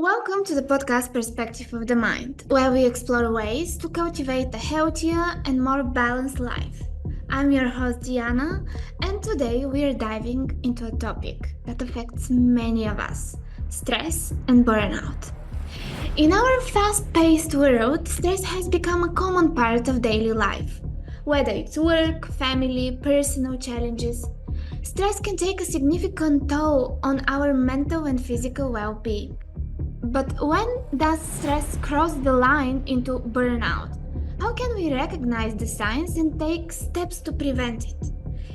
Welcome to the podcast Perspective of the Mind, where we explore ways to cultivate a healthier and more balanced life. I'm your host Diana, and today we are diving into a topic that affects many of us: stress and burnout. In our fast paced world, stress has become a common part of daily life. Whether it's work, family, personal challenges, stress can take a significant toll on our mental and physical well being. But when does stress cross the line into burnout? How can we recognize the signs and take steps to prevent it?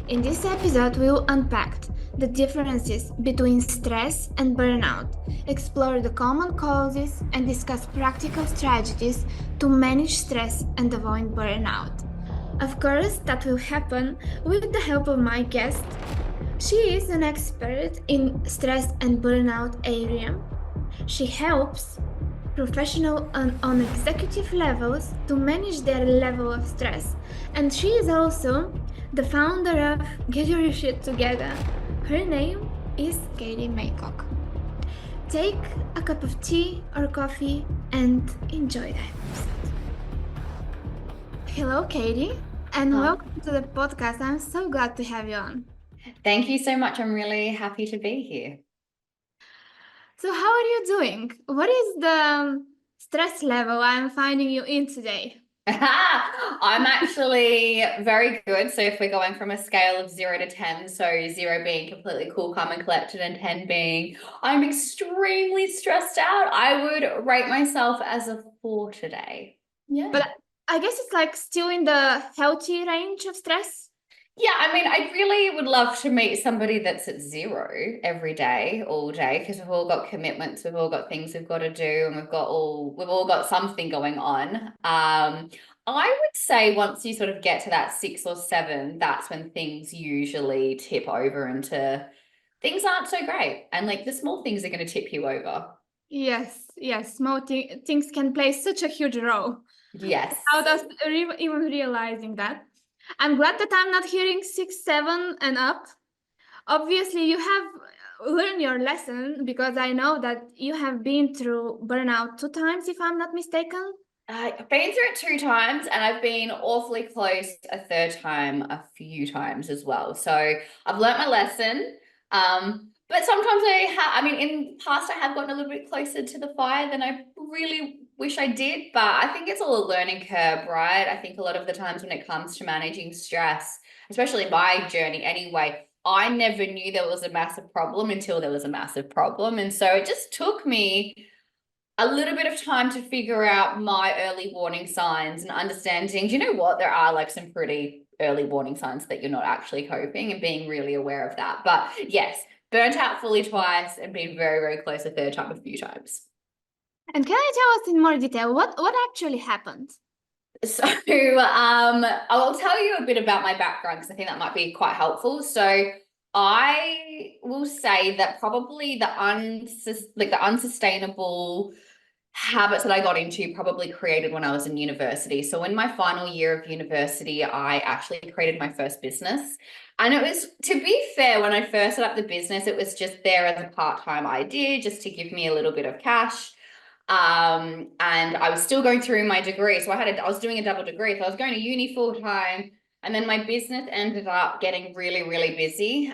In this episode, we will unpack the differences between stress and burnout, explore the common causes, and discuss practical strategies to manage stress and avoid burnout. Of course, that will happen with the help of my guest. She is an expert in stress and burnout area. She helps professionals on executive levels to manage their level of stress. And she is also the founder of Get Your Shit Together. Her name is Katie Maycock. Take a cup of tea or coffee and enjoy the episode. Hello, Katie, and welcome to the podcast. I'm so glad to have you on. Thank you so much. I'm really happy to be here. So, how are you doing? What is the stress level I'm finding you in today? I'm actually very good. So if we're going from a scale of 0 to 10, so 0 being completely cool, calm, and collected, and 10 being I'm extremely stressed out, I would rate myself as a 4 today. Yeah. But I guess it's like still in the healthy range of stress. Yeah, I mean, I really would love to meet somebody that's at 0 every day, all day, because we've all got commitments, we've all got things we've got to do, and we've all got something going on. I would say once you sort of get to that 6 or 7, that's when things usually tip over into things aren't so great. And like the small things are going to tip you over. Yes, small things can play such a huge role. Yes. Without us even realizing that. I'm glad that I'm not hearing 6, 7 and up. Obviously, you have learned your lesson because I know that you have been through burnout 2 times, if I'm not mistaken. I've been through it 2 times and I've been awfully close a third time a few times as well. So I've learnt my lesson. But sometimes I mean, in the past, I have gotten a little bit closer to the fire than I really wish I did. But I think it's all a learning curve, right? I think a lot of the times when it comes to managing stress, especially my journey anyway, I never knew there was a massive problem until there was a massive problem. And so it just took me a little bit of time to figure out my early warning signs and understanding, do you know what? There are like some pretty early warning signs that you're not actually coping and being really aware of that. But yes, burnt out fully twice and been very, very close a third time a few times. And can you tell us in more detail what actually happened? So I'll tell you a bit about my background because I think that might be quite helpful. So I will say that probably the unsustainable habits that I got into probably created when I was in university. So in my final year of university, I actually created my first business. And it was, to be fair, when I first set up the business, it was just there as a part-time idea, just to give me a little bit of cash. And I was still going through my degree. So I was doing a double degree. So I was going to uni full time. And then my business ended up getting really, really busy.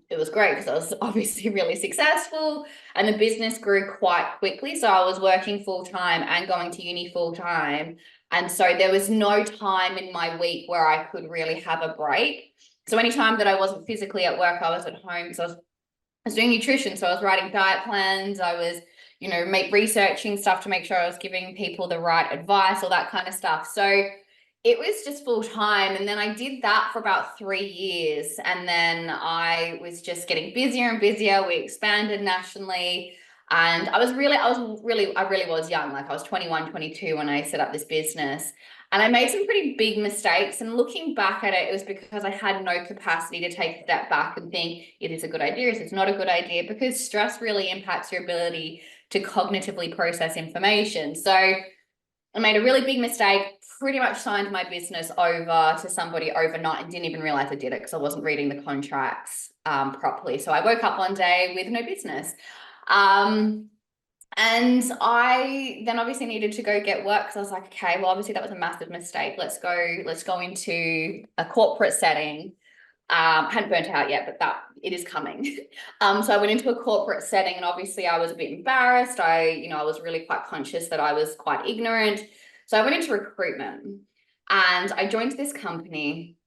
It was great because I was obviously really successful and the business grew quite quickly. So I was working full time and going to uni full time. And so there was no time in my week where I could really have a break. So anytime that I wasn't physically at work, I was at home because I was doing nutrition. So I was writing diet plans. I was, researching stuff to make sure I was giving people the right advice, all that kind of stuff. So it was just full time. And then I did that for about 3 years. And then I was just getting busier and busier. We expanded nationally. And I really was young. Like I was 21, 22 when I set up this business. And I made some pretty big mistakes. And looking back at it, it was because I had no capacity to take a step back and think, is this a good idea? Is this not a good idea? Because stress really impacts your ability to cognitively process information. So I made a really big mistake, pretty much signed my business over to somebody overnight and didn't even realize I did it because I wasn't reading the contracts properly. So I woke up one day with no business. And I then obviously needed to go get work because I was like, okay, well, obviously that was a massive mistake. Let's go into a corporate setting. Hadn't burnt out yet, but that it is coming. So I went into a corporate setting, and obviously I was a bit embarrassed. I was really quite conscious that I was quite ignorant. So I went into recruitment, and I joined this company,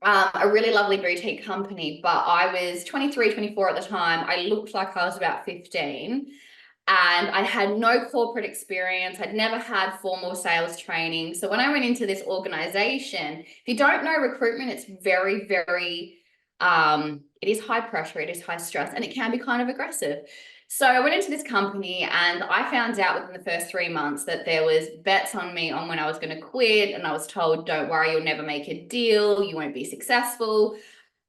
a really lovely boutique company, but I was 23, 24 at the time. I looked like I was about 15. And I had no corporate experience. I'd never had formal sales training. So when I went into this organization, if you don't know recruitment, it's very, very, it is high pressure, it is high stress, and it can be kind of aggressive. So I went into this company and I found out within the first 3 months that there was bets on me on when I was going to quit. And I was told, don't worry, you'll never make a deal. You won't be successful.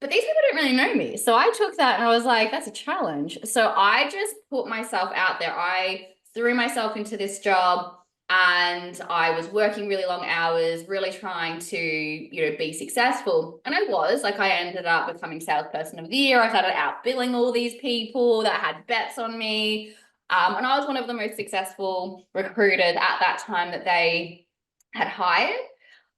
But these people don't really know me. So I took that and I was like, that's a challenge. So I just put myself out there. I threw myself into this job and I was working really long hours, really trying to, be successful. And I was like, I ended up becoming salesperson of the year. I started outbilling all these people that had bets on me. And I was one of the most successful recruiters at that time that they had hired.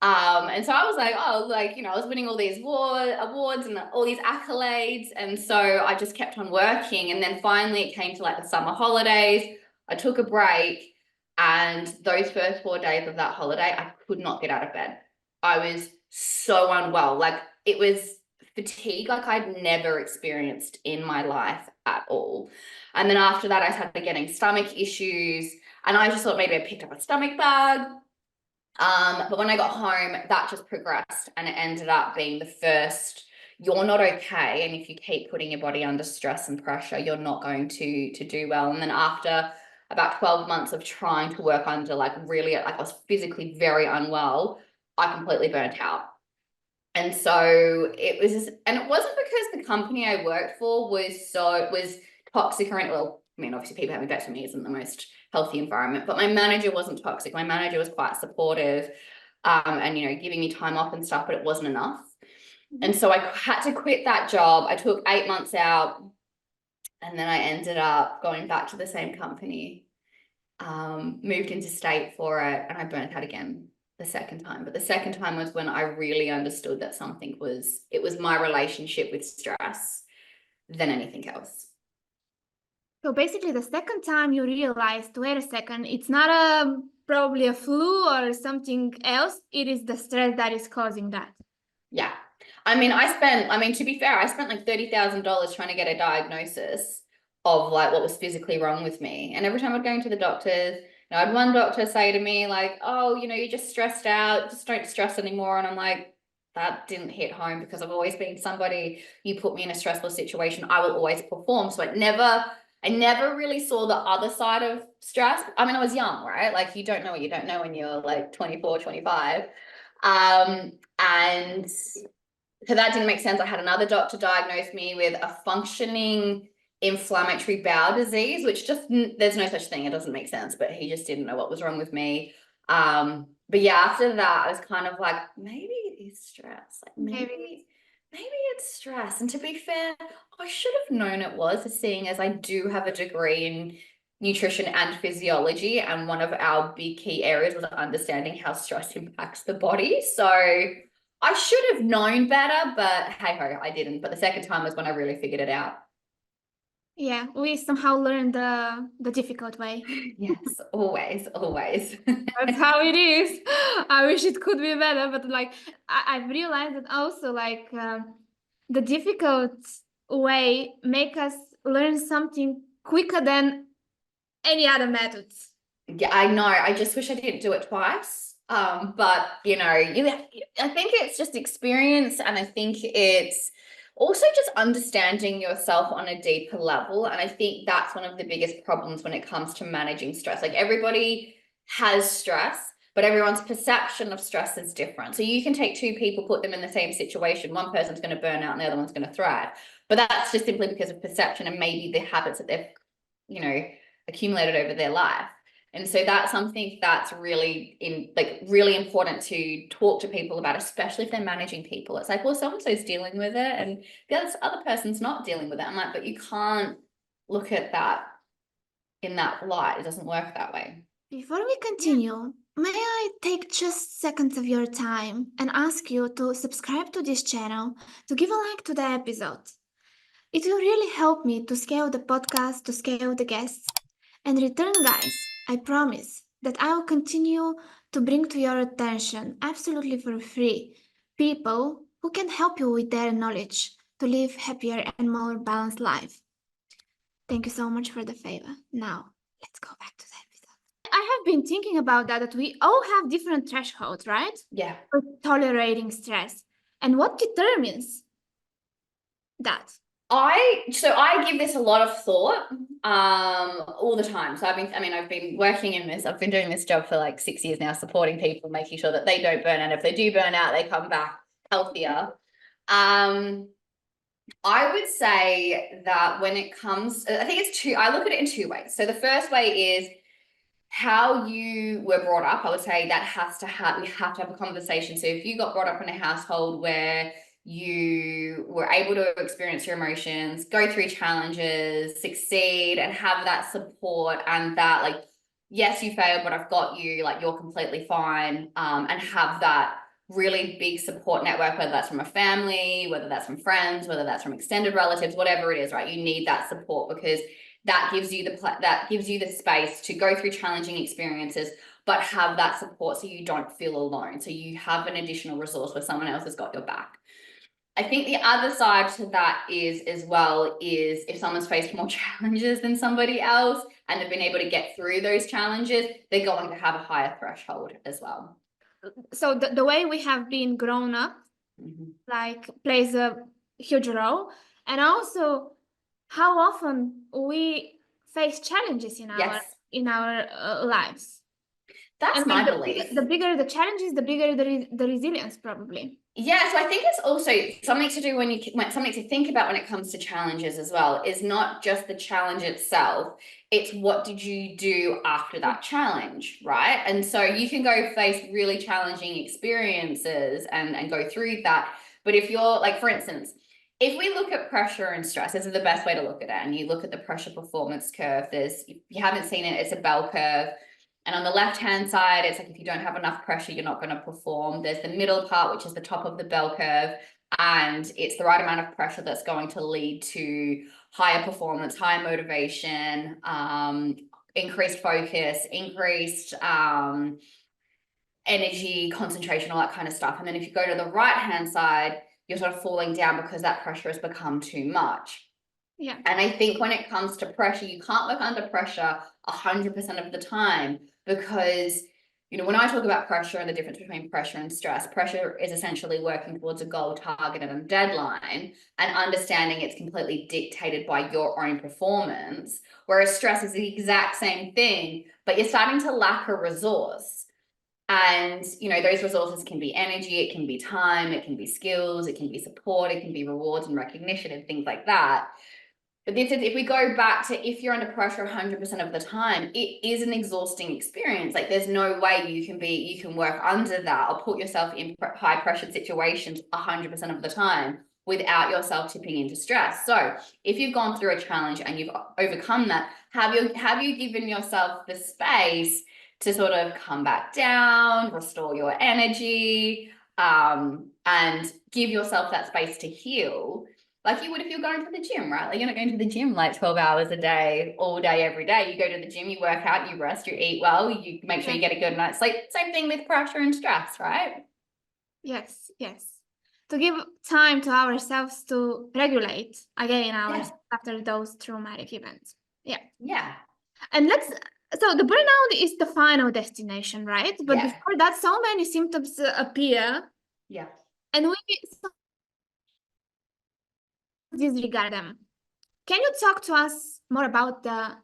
And so I was like, oh, I was winning all these awards and all these accolades. And so I just kept on working. And then finally it came to like the summer holidays. I took a break. And those first 4 days of that holiday, I could not get out of bed. I was so unwell. Like it was fatigue like I'd never experienced in my life at all. And then after that, I started getting stomach issues. And I just thought maybe I picked up a stomach bug. But when I got home, that just progressed and it ended up being the first, you're not okay. And if you keep putting your body under stress and pressure, you're not going to do well. And then after about 12 months of trying to work under I was physically very unwell, I completely burnt out. And so and it wasn't because the company I worked for was toxic or anything. Well, I mean, obviously people having better me isn't the most healthy environment, but my manager wasn't toxic. My manager was quite supportive, and giving me time off and stuff, but it wasn't enough. And so I had to quit that job. I took 8 months out, and then I ended up going back to the same company, moved into state for it, and I burnt out again the second time. But the second time was when I really understood that it was my relationship with stress than anything else. So basically, the second time you realized, wait a second, it's not probably a flu or something else. It is the stress that is causing that. Yeah. To be fair, I spent like $30,000 trying to get a diagnosis of like what was physically wrong with me. And every time I'd go into the doctors, I had one doctor say to me like, oh, you're just stressed out, just don't stress anymore. And I'm like, that didn't hit home because I've always been somebody, you put me in a stressful situation, I will always perform. So I never really saw the other side of stress. I mean, I was young, right? Like you don't know what you don't know when you're like 24, 25. And so that didn't make sense. I had another doctor diagnose me with a functioning inflammatory bowel disease, which just there's no such thing. It doesn't make sense, but he just didn't know what was wrong with me. But yeah, after that, I was kind of like, maybe it is stress. Like maybe it's stress. And to be fair, I should have known it was, seeing as I do have a degree in nutrition and physiology, and one of our big key areas was understanding how stress impacts the body. So I should have known better, but hey ho, I didn't. But the second time was when I really figured it out. Yeah, we somehow learned the difficult way. Yes, always, always. That's how it is. I wish it could be better, but like I've realized that also the difficult way make us learn something quicker than any other methods. Yeah, I know. I just wish I didn't do it twice. But I think it's just experience, and I think it's also just understanding yourself on a deeper level. And I think that's one of the biggest problems when it comes to managing stress. Like everybody has stress, but everyone's perception of stress is different. So you can take two people, put them in the same situation. One person's going to burn out and the other one's going to thrive. But that's just simply because of perception and maybe the habits that they've, accumulated over their life. And so that's something that's really really important to talk to people about, especially if they're managing people. It's like, well, so-and-so's dealing with it and the other person's not dealing with it. I'm like, but you can't look at that in that light. It doesn't work that way. Before we continue, may I take just seconds of your time and ask you to subscribe to this channel, to give a like to the episode. It will really help me to scale the podcast, to scale the guests. And return, guys, I promise that I will continue to bring to your attention, absolutely for free, people who can help you with their knowledge to live happier and more balanced life. Thank you so much for the favor. Now, let's go back to the episode. I have been thinking about that we all have different thresholds, right? Yeah. For tolerating stress. And what determines that? I give this a lot of thought all the time. So I've been working in this, I've been doing this job for like 6 years now, supporting people, making sure that they don't burn out. If they do burn out, they come back healthier. I would say that when it comes, I think I look at it in two ways. So the first way is how you were brought up. I would say that we have to have a conversation. So if you got brought up in a household where you were able to experience your emotions, go through challenges, succeed, and have that support, and that, like, yes, you failed, but I've got you, like, you're completely fine, and have that really big support network, whether that's from a family, whether that's from friends, whether that's from extended relatives, whatever it is, right? You need that support because that gives you the space to go through challenging experiences, but have that support so you don't feel alone. So you have an additional resource where someone else has got your back. I think the other side to that is if someone's faced more challenges than somebody else and they've been able to get through those challenges, they're going to have a higher threshold as well. So the way we have been grown up, like, plays a huge role, and also how often we face challenges in our lives. That's and my like belief. The bigger the challenges, the bigger the resilience, probably. Yeah, so I think it's also something to do something to think about when it comes to challenges as well, is not just the challenge itself, it's what did you do after that challenge, right? And so you can go face really challenging experiences and go through that. But if you're, like, for instance, if we look at pressure and stress, this is the best way to look at it. And you look at the pressure performance curve, if you haven't seen it, it's a bell curve. And on the left-hand side, it's like if you don't have enough pressure, you're not going to perform. There's the middle part, which is the top of the bell curve. And it's the right amount of pressure that's going to lead to higher performance, higher motivation, increased focus, increased energy, concentration, all that kind of stuff. And then if you go to the right-hand side, you're sort of falling down because that pressure has become too much. Yeah. And I think when it comes to pressure, you can't work under pressure 100% of the time, because, you know, when I talk about pressure and the difference between pressure and stress, pressure is essentially working towards a goal, target, and a deadline, and understanding it's completely dictated by your own performance, whereas stress is the exact same thing, but you're starting to lack a resource. And, you know, those resources can be energy, it can be time, it can be skills, it can be support, it can be rewards and recognition and things like that. But this is, if we go back to, if you're under pressure 100% of the time, it is an exhausting experience. Like, there's no way you can work under that or put yourself in high pressure situations 100% of the time without yourself tipping into stress. So if you've gone through a challenge and you've overcome that, have you given yourself the space to sort of come back down, restore your energy, and give yourself that space to heal, like you would if you're going to the gym, right? Like, you're not going to the gym like 12 hours a day, all day, every day. You go to the gym, you work out, you rest, you eat well, you make sure you get a good night's sleep. Same thing with pressure and stress, right? Yes. To give time to ourselves to regulate again after those traumatic events. Yeah. And so the burnout is the final destination, right? But before that, so many symptoms appear. Yeah. And we disregard them. Can you talk to us more about the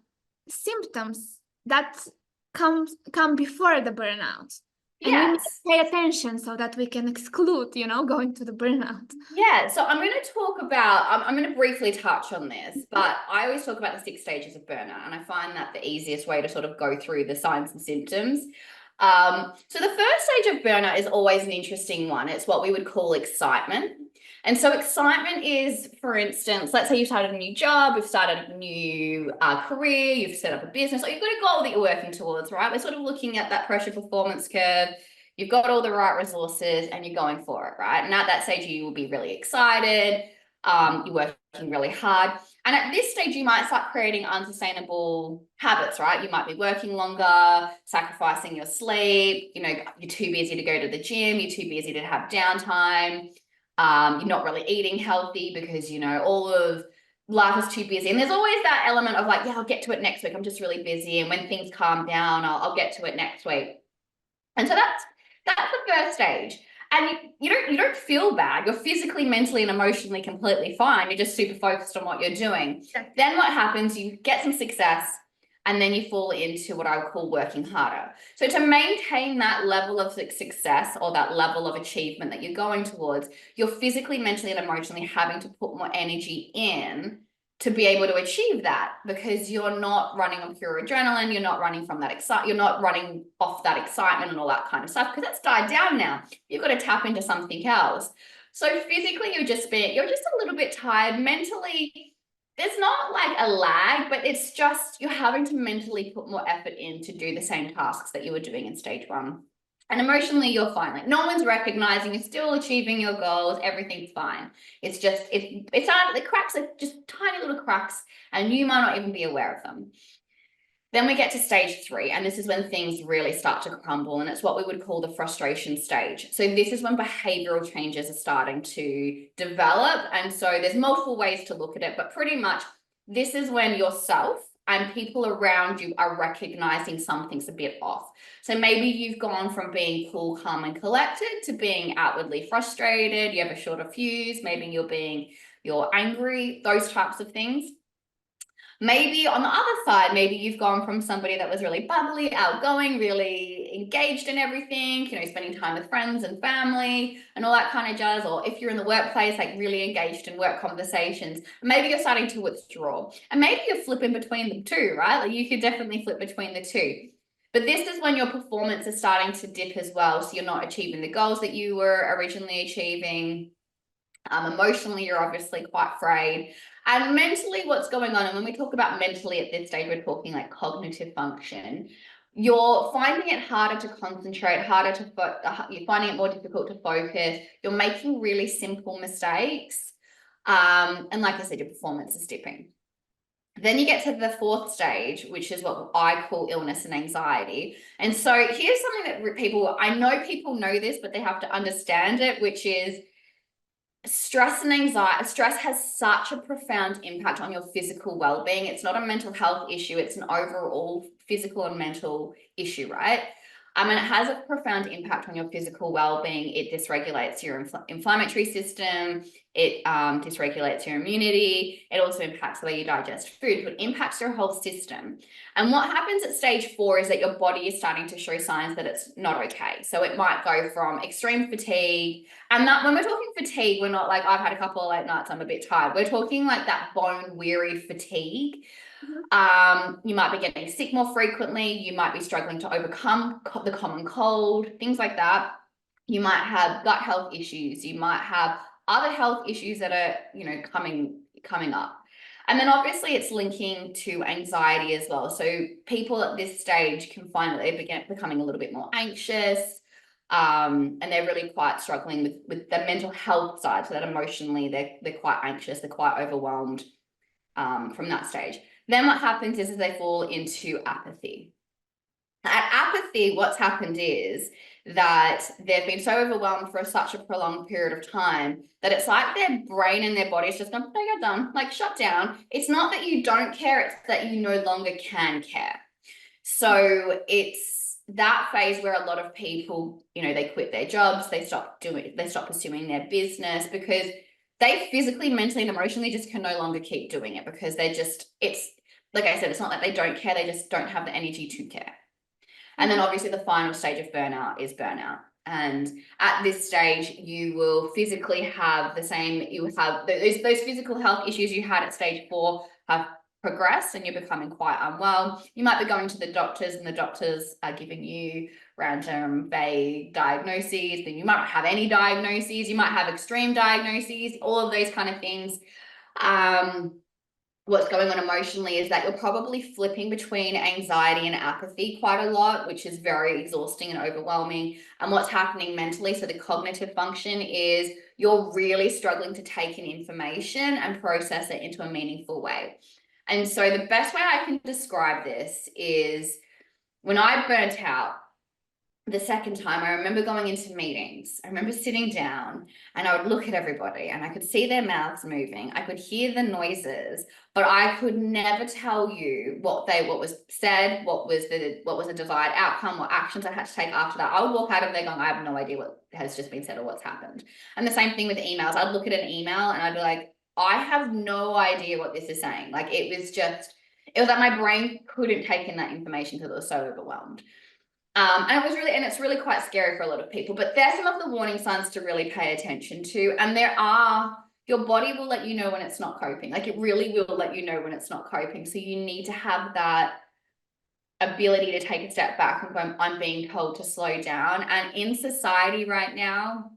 symptoms that come before the burnout? And we need to pay attention so that we can exclude, going to the burnout. Yeah, so I'm going to talk about, I'm going to briefly touch on this, but I always talk about the 6 stages of burnout, and I find that the easiest way to sort of go through the signs and symptoms. So the first stage of burnout is always an interesting one. It's what we would call excitement. And so excitement is, for instance, let's say you started a new job, you've started a new career, you've set up a business, or you've got a goal that you're working towards, right? We're sort of looking at that pressure performance curve. You've got all the right resources and you're going for it, right? And at that stage, you will be really excited. You're working really hard. And at this stage, you might start creating unsustainable habits, right? You might be working longer, sacrificing your sleep. You know, you're too busy to go to the gym. You're too busy to have downtime. You're not really eating healthy because, you know, all of life is too busy. And there's always that element of like, yeah, I'll get to it next week. I'm just really busy. And when things calm down, I'll get to it next week. And so that's the first stage. And you don't feel bad. You're physically, mentally, and emotionally completely fine. You're just super focused on what you're doing. Then what happens, you get some success, and then you fall into what I would call working harder. So to maintain that level of success or that level of achievement that you're going towards, you're physically, mentally, and emotionally having to put more energy in to be able to achieve that, because you're not running on pure adrenaline, you're not running from that you're not running off that excitement and all that kind of stuff, because that's died down now. You've got to tap into something else. So physically, you're just a little bit tired. Mentally, there's not like a lag, but it's just you're having to mentally put more effort in to do the same tasks that you were doing in stage one. And emotionally, you're fine. Like no one's recognizing you're still achieving your goals. Everything's fine. It's just the cracks are just tiny little cracks, and you might not even be aware of them. Then we get to stage 3, and this is when things really start to crumble, and it's what we would call the frustration stage. So this is when behavioral changes are starting to develop. And so there's multiple ways to look at it, but pretty much this is when yourself and people around you are recognizing something's a bit off. So maybe you've gone from being cool, calm, and collected to being outwardly frustrated. You have a shorter fuse. Maybe you're angry, those types of things. Maybe on the other side, maybe you've gone from somebody that was really bubbly, outgoing, really engaged in everything, you know, spending time with friends and family and all that kind of jazz. Or if you're in the workplace, like really engaged in work conversations, maybe you're starting to withdraw. And maybe you're flipping between the two, right? Like you could definitely flip between the two. But this is when your performance is starting to dip as well. So you're not achieving the goals that you were originally achieving. Emotionally, you're obviously quite frayed. And mentally, what's going on? And when we talk about mentally at this stage, we're talking like cognitive function. You're finding it harder to concentrate, you're finding it more difficult to focus. You're making really simple mistakes. And like I said, your performance is dipping. Then you get to the 4th stage, which is what I call illness and anxiety. And so here's something that I know people know this, but they have to understand it, which is stress and anxiety. Stress has such a profound impact on your physical well-being. It's not a mental health issue. It's an overall physical and mental issue, right? And it has a profound impact on your physical well-being. It dysregulates your inflammatory system. It dysregulates your immunity. It also impacts the way you digest food, but it impacts your whole system. And what happens at stage 4 is that your body is starting to show signs that it's not okay. So it might go from extreme fatigue. And that when we're talking fatigue, we're not like, I've had a couple of late nights, I'm a bit tired. We're talking like that bone-weary fatigue. You might be getting sick more frequently. You might be struggling to overcome the common cold, things like that. You might have gut health issues. You might have other health issues that are, you know, coming up. And then obviously it's linking to anxiety as well. So people at this stage can find that they begin becoming a little bit more anxious. And they're really quite struggling with the mental health side. So that emotionally they're quite anxious, they're quite overwhelmed from that stage. Then what happens is they fall into apathy. At apathy, what's happened is that they've been so overwhelmed for such a prolonged period of time that it's like their brain and their body is just going, you're done, like shut down. It's not that you don't care, it's that you no longer can care. So it's that phase where a lot of people, you know, they quit their jobs, they stop pursuing their business because they physically, mentally, and emotionally just can no longer keep doing it because it's like I said, it's not that they don't care, they just don't have the energy to care. And then obviously the final stage of burnout is burnout. And at this stage, you will physically have those physical health issues you had at stage 4 have progress and you're becoming quite unwell. You might be going to the doctors and the doctors are giving you random vague diagnoses. Then you might not have any diagnoses. You might have extreme diagnoses, all of those kind of things. What's going on emotionally is that you're probably flipping between anxiety and apathy quite a lot, which is very exhausting and overwhelming. And what's happening mentally, so the cognitive function, is you're really struggling to take in information and process it into a meaningful way. And so the best way I can describe this is when I burnt out the second time, I remember going into meetings. I remember sitting down and I would look at everybody and I could see their mouths moving. I could hear the noises, but I could never tell you what was said, what was the desired outcome, what actions I had to take after that. I would walk out of there going, I have no idea what has just been said or what's happened. And the same thing with emails. I'd look at an email and I'd be like, I have no idea what this is saying. Like it was like my brain couldn't take in that information because it was so overwhelmed. And it's really quite scary for a lot of people, but there's some of the warning signs to really pay attention to. And your body will let you know when it's not coping. Like it really will let you know when it's not coping. So you need to have that ability to take a step back and go, I'm being told to slow down. And in society right now,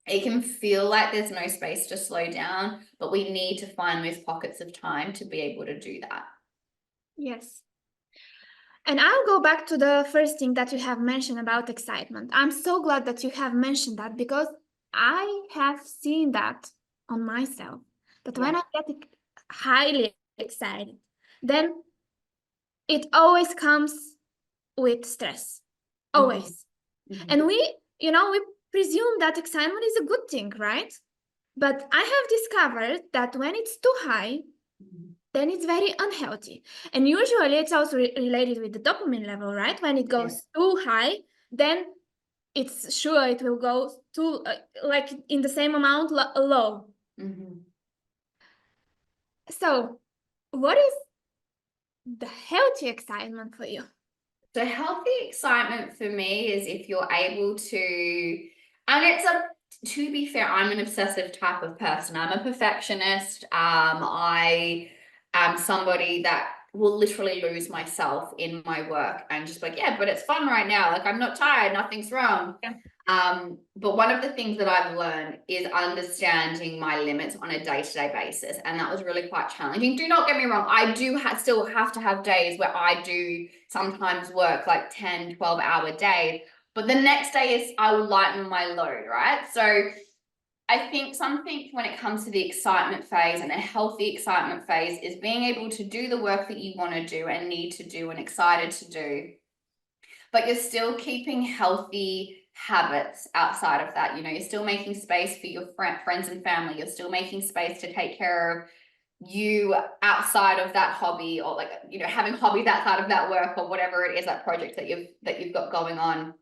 it can feel like there's no space to slow down, but we need to find those pockets of time to be able to do that. Yes. And I'll go back to the first thing that you have mentioned about excitement. I'm so glad that you have mentioned that because I have seen that on myself. That when I get highly excited, then it always comes with stress. Always. Mm-hmm. And we presume that excitement is a good thing, right? But I have discovered that when it's too high, then it's very unhealthy. And usually it's also related with the dopamine level, right? When it goes too high, then it's sure it will go too, like in the same amount low. Mm-hmm. So what is the healthy excitement for you? So healthy excitement for me is if you're able to, and to be fair, I'm an obsessive type of person. I'm a perfectionist. I am somebody that will literally lose myself in my work and just like, yeah, but it's fun right now. Like I'm not tired, nothing's wrong. Yeah. But one of the things that I've learned is understanding my limits on a day-to-day basis. And that was really quite challenging. Do not get me wrong. I do still have to have days where I do sometimes work like 10, 12-hour days. But the next day is I will lighten my load, right? So I think something when it comes to the excitement phase and a healthy excitement phase is being able to do the work that you want to do and need to do and excited to do, but you're still keeping healthy habits outside of that. You're still making space for your friends and family. You're still making space to take care of you outside of that hobby, or like, having hobbies outside of that work or whatever it is, that project that you've got going on.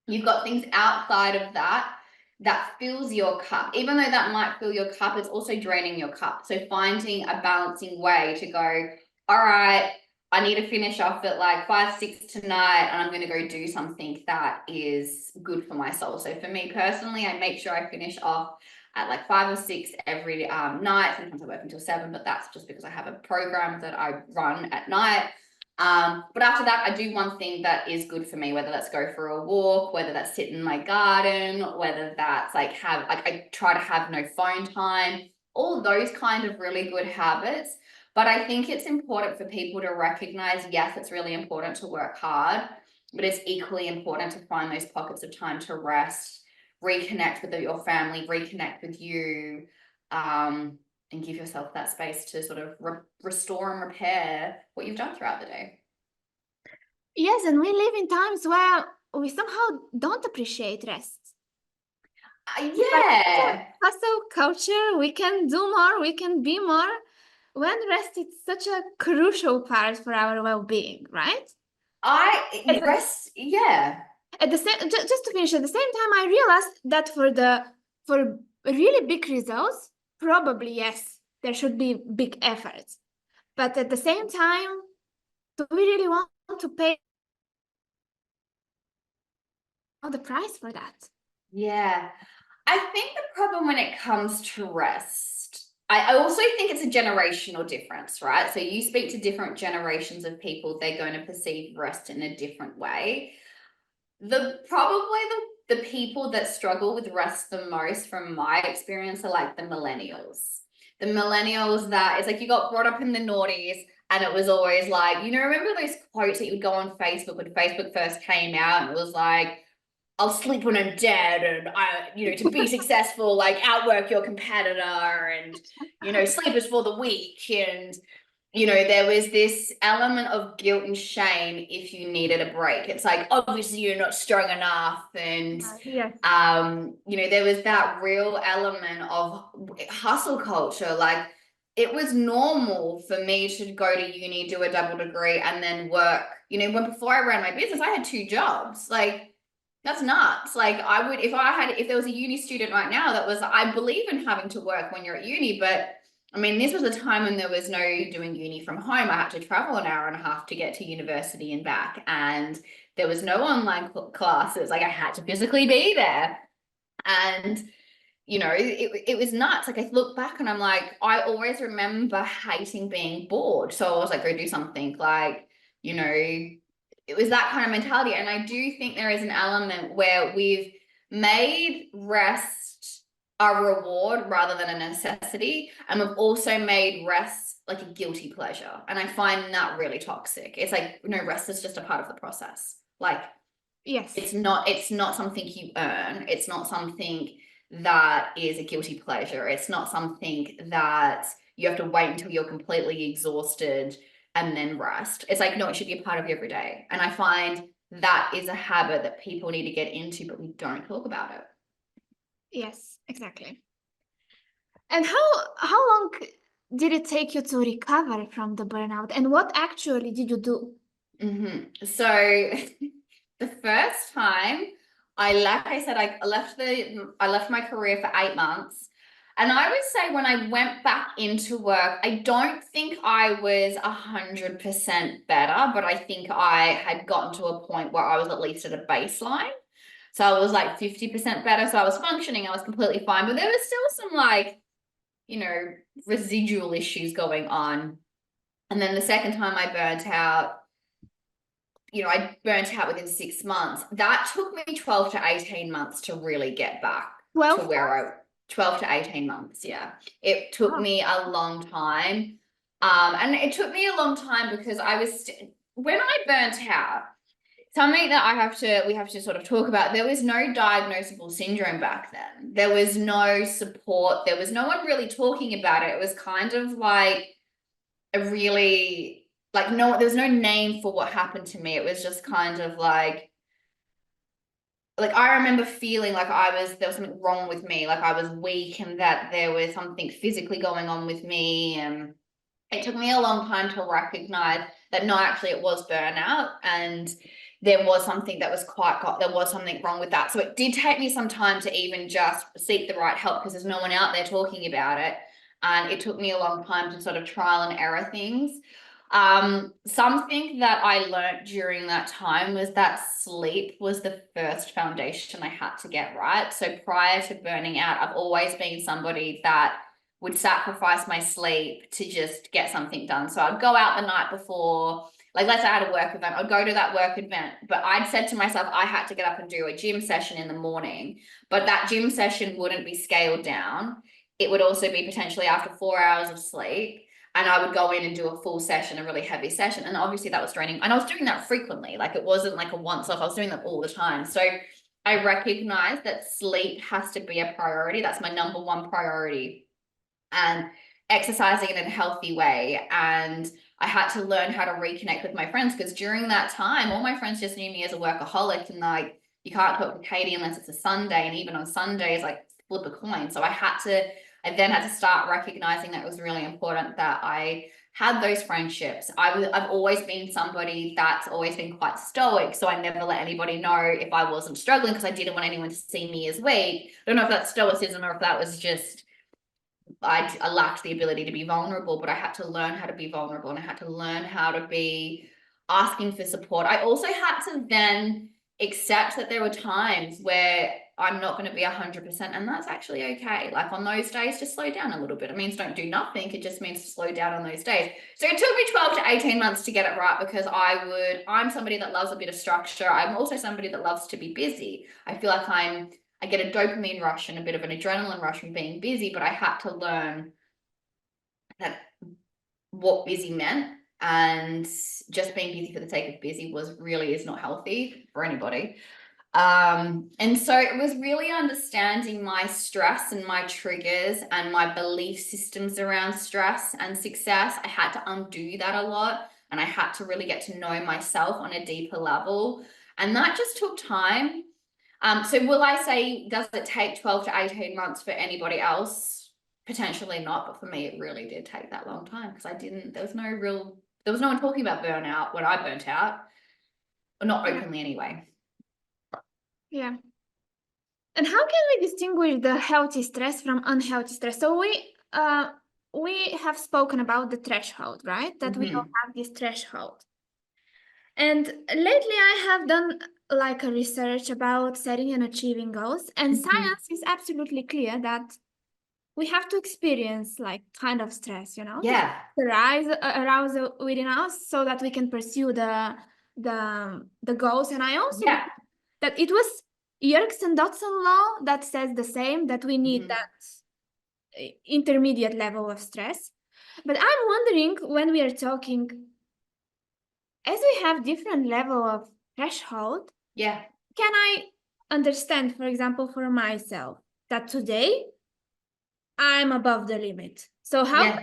You've got things outside of that fills your cup. Even though that might fill your cup, it's also draining your cup. So finding a balancing way to go, all right, I need to finish off at like 5, 6 tonight, and I'm going to go do something that is good for my soul. So for me personally, I make sure I finish off at like 5 or 6 every night. Sometimes I work until 7, but that's just because I have a program that I run at night. But after that, I do one thing that is good for me, whether that's go for a walk, whether that's sit in my garden, whether that's I try to have no phone time, all those kind of really good habits. But I think it's important for people to recognize, yes, it's really important to work hard, but it's equally important to find those pockets of time to rest, reconnect with your family, reconnect with you, and give yourself that space to sort of restore and repair what you've done throughout the day. Yes, and we live in times where we somehow don't appreciate rest. Yeah. Hustle culture, we can do more, we can be more. When rest is such a crucial part for our well-being, right? Yeah. At the same, just to finish, at the same time, I realized that for really big results, probably yes, there should be big efforts. But at the same time, do we really want to pay the price for that? Yeah. I think the problem when it comes to rest I also think it's a generational difference, right? So you speak to different generations of people, they're going to perceive rest in a different way. The people that struggle with rest the most, from my experience, are like the millennials. The millennials that it's like you got brought up in the noughties, and it was always like, remember those quotes that you would go on Facebook when Facebook first came out, and it was like, I'll sleep when I'm dead, and to be successful, like outwork your competitor, and sleep is for the weak, and there was this element of guilt and shame if you needed a break. It's like, obviously you're not strong enough. And, Yes. there was that real element of hustle culture. Like, it was normal for me to go to uni, do a double degree, and then work. When before I ran my business, I had 2 jobs. Like, that's nuts. Like, if there was a uni student right now I believe in having to work when you're at uni, but I mean, this was a time when there was no doing uni from home. I had to travel an hour and a half to get to university and back. And there was no online classes. Like, I had to physically be there. And, it was nuts. Like, I look back and I'm like, I always remember hating being bored. So I was like, go do something. Like, it was that kind of mentality. And I do think there is an element where we've made rest a reward rather than a necessity. And we've also made rest like a guilty pleasure. And I find that really toxic. It's like, rest is just a part of the process. Like, Yes. it's not something you earn. It's not something that is a guilty pleasure. It's not something that you have to wait until you're completely exhausted and then rest. It's like, no, it should be a part of your every day. And I find that is a habit that people need to get into, but we don't talk about it. Yes, exactly. And how long did it take you to recover from the burnout? And what actually did you do? So the first time I said, I left my career for 8 months. And I would say when I went back into work, I don't think I was 100% better, but I think I had gotten to a point where I was at least at a baseline. So I was like 50% better. So I was functioning, I was completely fine, but there was still some like, residual issues going on. And then the second time I burnt out, I burnt out within 6 months. That took me 12 to 18 months to really get back to 12 where months? I 12 to 18 months. Yeah. It took Oh, me a long time. And it took me a long time because when I burnt out, something that we have to sort of talk about, there was no diagnosable syndrome back then. There was no support. There was no one really talking about it. It was kind of like a really no, there was no name for what happened to me. It was just kind of like I remember feeling like there was something wrong with me, like I was weak and that there was something physically going on with me. And it took me a long time to recognize that no, actually it was burnout, and there was something there was something wrong with that. So it did take me some time to even just seek the right help because there's no one out there talking about it. And it took me a long time to sort of trial and error things. Something that I learned during that time was that sleep was the first foundation I had to get right. So prior to burning out, I've always been somebody that would sacrifice my sleep to just get something done. So I'd go out the night before, like let's say I had a work event, I'd go to that work event, but I'd said to myself, I had to get up and do a gym session in the morning, but that gym session wouldn't be scaled down. It would also be potentially after 4 hours of sleep. And I would go in and do a full session, a really heavy session. And obviously that was draining. And I was doing that frequently. Like it wasn't like a once off. I was doing that all the time. So I recognize that sleep has to be a priority. That's my number one priority. And exercising in a healthy way. And I had to learn how to reconnect with my friends because during that time, all my friends just knew me as a workaholic and like, you can't talk to Katie unless it's a Sunday. And even on Sundays, like flip a coin. So I then had to start recognizing that it was really important that I had those friendships. I've always been somebody that's always been quite stoic. So I never let anybody know if I wasn't struggling because I didn't want anyone to see me as weak. I don't know if that's stoicism or if that was just I lacked the ability to be vulnerable, but I had to learn how to be vulnerable and I had to learn how to be asking for support. I also had to then accept that there were times where I'm not going to be 100%, and that's actually okay. Like on those days, just slow down a little bit. It means don't do nothing. It just means slow down on those days. So it took me 12 to 18 months to get it right, because I'm somebody that loves a bit of structure. I'm also somebody that loves to be busy. I feel like I get a dopamine rush and a bit of an adrenaline rush from being busy, but I had to learn that what busy meant, and just being busy for the sake of busy is not healthy for anybody. And so it was really understanding my stress and my triggers and my belief systems around stress and success. I had to undo that a lot, and I had to really get to know myself on a deeper level. And that just took time. So will I say, does it take 12 to 18 months for anybody else? Potentially not, but for me, it really did take that long time, because there was no one talking about burnout when I burnt out, or not openly anyway. Yeah. And how can we distinguish the healthy stress from unhealthy stress? So we have spoken about the threshold, right? That we all have this threshold. And lately I have done like a research about setting and achieving goals, and science is absolutely clear that we have to experience like kind of stress, Yeah. to arouse within us so that we can pursue the goals. And I also believe that it was Yerkes and Dodson law that says the same, that we need that intermediate level of stress. But I'm wondering, when we are talking, as we have different level of threshold, can I understand, for example, for myself, that today I'm above the limit? So how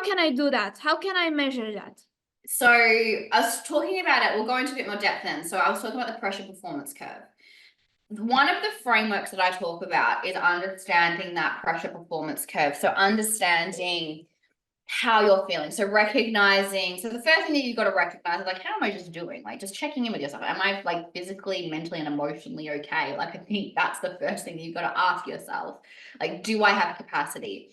can I do that? How can I measure that? So I was talking about it, we'll go into a bit more depth then. So I was talking about the pressure performance curve. One of the frameworks that I talk about is understanding that pressure performance curve. So understanding how you're feeling. So recognizing, so the first thing that you've got to recognize is like, how am I just doing? Like just checking in with yourself. Am I like physically, mentally, and emotionally okay? Like I think that's the first thing that you've got to ask yourself. Like, do I have capacity?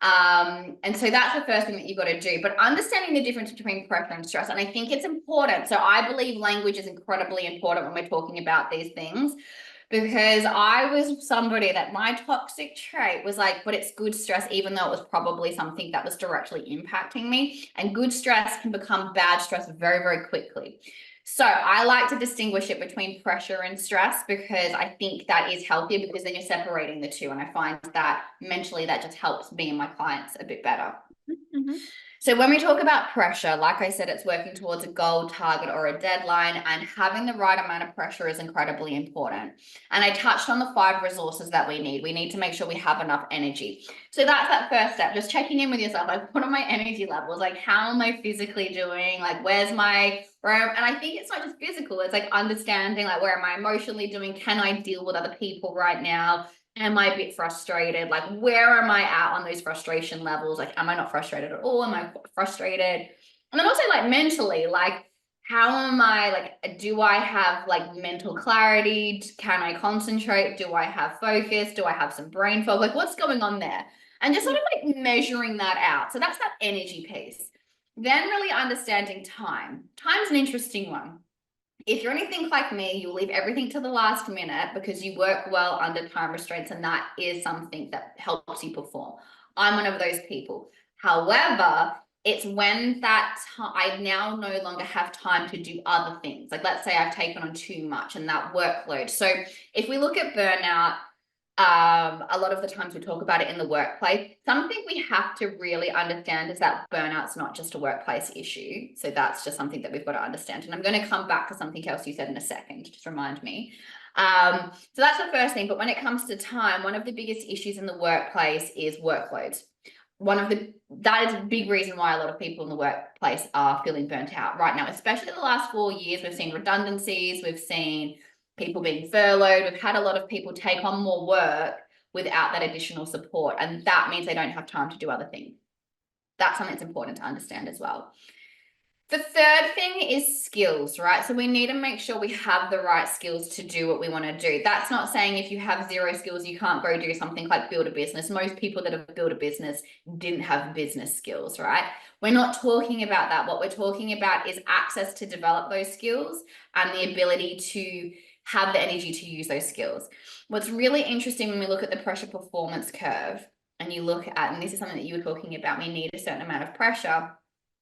And so that's the first thing that you've got to do, but understanding the difference between pressure and stress. And I think it's important. So I believe language is incredibly important when we're talking about these things, because I was somebody that my toxic trait was like, but it's good stress, even though it was probably something that was directly impacting me. And good stress can become bad stress very, very quickly. So I like to distinguish it between pressure and stress, because I think that is healthier, because then you're separating the two. And I find that mentally that just helps me and my clients a bit better. So when we talk about pressure, like I said, it's working towards a goal, target, or a deadline, and having the right amount of pressure is incredibly important. And I touched on the 5 resources that we need. We need to make sure we have enough energy. So that's that first step, just checking in with yourself. Like, what are my energy levels? Like, how am I physically doing? Like, and I think it's not just physical, it's like understanding, like, where am I emotionally doing? Can I deal with other people right now? Am I a bit frustrated? Like, where am I at on those frustration levels? Like, am I not frustrated at all? Am I frustrated? And then also like mentally, like, how am I, like, do I have like mental clarity? Can I concentrate? Do I have focus? Do I have some brain fog? Like, what's going on there? And just sort of like measuring that out. So that's that energy piece. Then really understanding time. Time's an interesting one. If you're anything like me, you'll leave everything to the last minute because you work well under time restraints, and that is something that helps you perform. I'm one of those people. However, it's when I now no longer have time to do other things. Like, let's say I've taken on too much and that workload. So if we look at burnout, a lot of the times we talk about it in the workplace. Something we have to really understand is that burnout's not just a workplace issue. So that's just something that we've got to understand. And I'm going to come back to something else you said in a second, just remind me. So that's the first thing. But when it comes to time, one of the biggest issues in the workplace is workloads. That is a big reason why a lot of people in the workplace are feeling burnt out right now, especially the last 4 years. We've seen redundancies, we've seen people being furloughed. We've had a lot of people take on more work without that additional support. And that means they don't have time to do other things. That's something that's important to understand as well. The third thing is skills, right? So we need to make sure we have the right skills to do what we want to do. That's not saying if you have 0 skills, you can't go do something like build a business. Most people that have built a business didn't have business skills, right? We're not talking about that. What we're talking about is access to develop those skills and the ability to have the energy to use those skills. What's really interesting when we look at the pressure performance curve, and you look at, and this is something that you were talking about, we need a certain amount of pressure.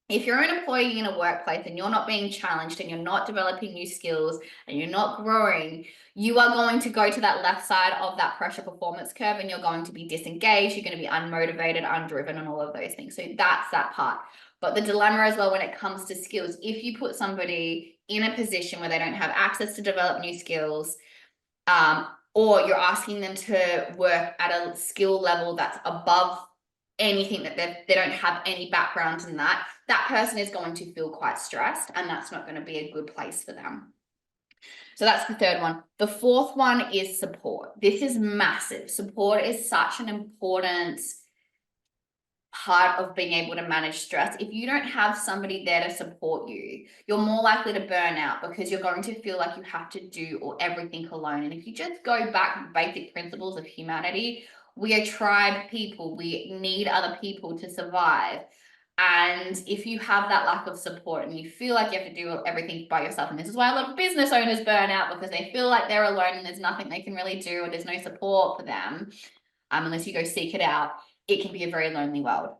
If you're an employee in a workplace and you're not being challenged and you're not developing new skills and you're not growing, you are going to go to that left side of that pressure performance curve, and you're going to be disengaged, you're going to be unmotivated, undriven, and all of those things. So that's that part. But the dilemma as well when it comes to skills, if you put somebody in a position where they don't have access to develop new skills, or you're asking them to work at a skill level that's above anything that they don't have any background in, that person is going to feel quite stressed, and that's not going to be a good place for them. So that's the third one. The fourth one is support. This is massive. Support is such an important part of being able to manage stress. If you don't have somebody there to support you, you're more likely to burn out because you're going to feel like you have to do everything alone. And if you just go back to basic principles of humanity, we are tribe people. We need other people to survive. And if you have that lack of support and you feel like you have to do everything by yourself, and this is why a lot of business owners burn out, because they feel like they're alone and there's nothing they can really do, or there's no support for them, unless you go seek it out, it can be a very lonely world.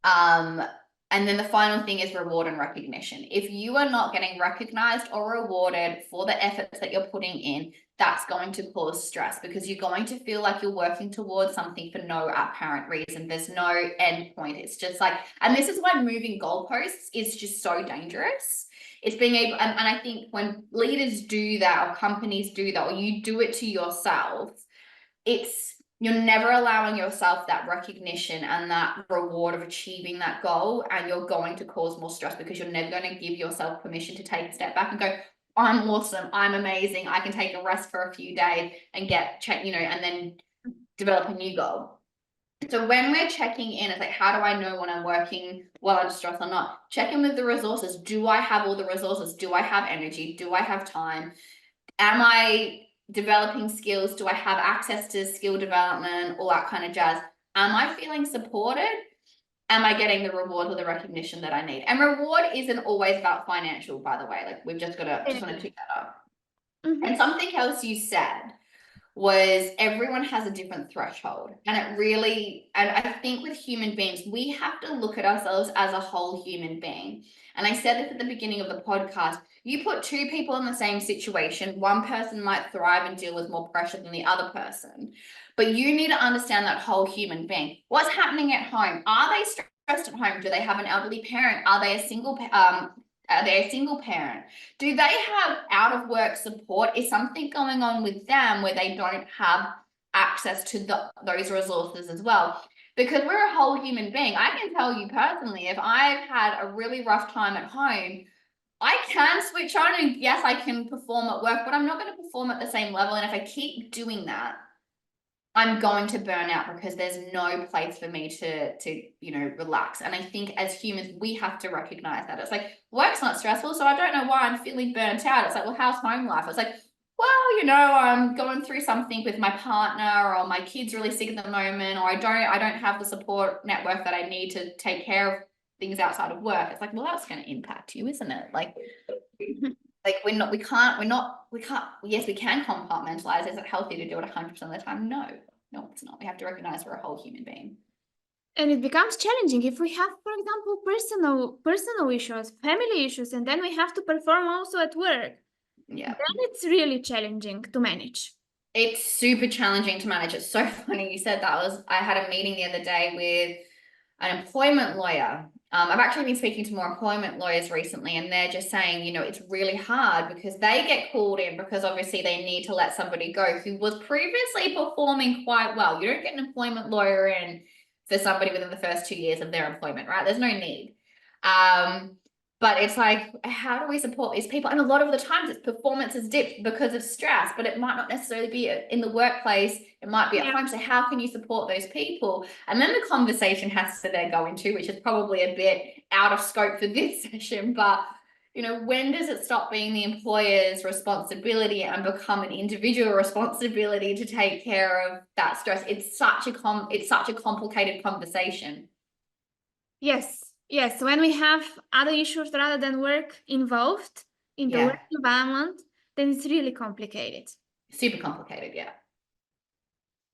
And then the final thing is reward and recognition. If you are not getting recognized or rewarded for the efforts that you're putting in, that's going to cause stress, because you're going to feel like you're working towards something for no apparent reason. There's no end point. It's just like, and this is why moving goalposts is just so dangerous. It's being able, and I think when leaders do that, or companies do that, or you do it to yourself, you're never allowing yourself that recognition and that reward of achieving that goal, and you're going to cause more stress because you're never going to give yourself permission to take a step back and go, I'm awesome, I'm amazing, I can take a rest for a few days and and then develop a new goal. So when we're checking in, it's like, how do I know when I'm working well under stress or not? Check in with the resources. Do I have all the resources? Do I have energy? Do I have time? Am I developing skills? Do I have access to skill development? All that kind of jazz. Am I feeling supported? Am I getting the reward or the recognition that I need? And reward isn't always about financial, by the way. Like, we've just want to pick that up. Mm-hmm. And something else you said was everyone has a different threshold. And I think with human beings, we have to look at ourselves as a whole human being. And I said this at the beginning of the podcast. You put two people in the same situation, one person might thrive and deal with more pressure than the other person. But you need to understand that whole human being. What's happening at home? Are they stressed at home? Do they have an elderly parent? Are they a single parent? Do they have out of work support? Is something going on with them where they don't have access to those resources as well? Because we're a whole human being. I can tell you personally, if I've had a really rough time at home, I can switch on, and yes, I can perform at work, but I'm not going to perform at the same level. And if I keep doing that, I'm going to burn out, because there's no place for me to relax. And I think as humans, we have to recognize that. It's like, work's not stressful, so I don't know why I'm feeling burnt out. It's like, well, how's home life? It's like, well, I'm going through something with my partner, or my kid's really sick at the moment, or I don't have the support network that I need to take care of things outside of work. It's like, well, that's going to impact you, isn't it? Like we can't, yes, we can compartmentalize. Is it healthy to do it 100% of the time? No, it's not. We have to recognize we're a whole human being. And it becomes challenging if we have, for example, personal issues, family issues, and then we have to perform also at work. Yeah. Then it's really challenging to manage. It's super challenging to manage. It's so funny you said that. I had a meeting the other day with an employment lawyer. I've actually been speaking to more employment lawyers recently, and they're just saying, it's really hard because they get called in because obviously they need to let somebody go who was previously performing quite well. You don't get an employment lawyer in for somebody within the first 2 years of their employment, right? There's no need. But it's like, how do we support these people? And a lot of the times it's performance is dipped because of stress, but it might not necessarily be in the workplace. It might be at home. So how can you support those people? And then the conversation has to then go into, which is probably a bit out of scope for this session, but when does it stop being the employer's responsibility and become an individual responsibility to take care of that stress? It's such a complicated conversation. Yes, when we have other issues rather than work involved in the work environment, then it's really complicated. Super complicated, yeah.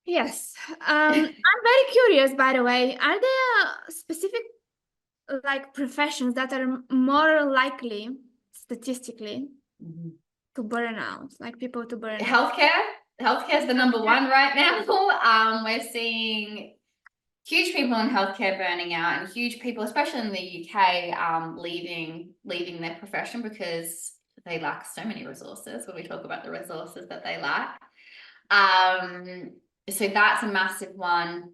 Yes. I'm very curious, by the way. Are there specific like professions that are more likely statistically to burn out, like people to burn out? Healthcare is the number one right now. We're seeing huge people in healthcare burning out, and huge people, especially in the UK, leaving their profession because they lack so many resources. When we talk about the resources that they lack, so that's a massive one.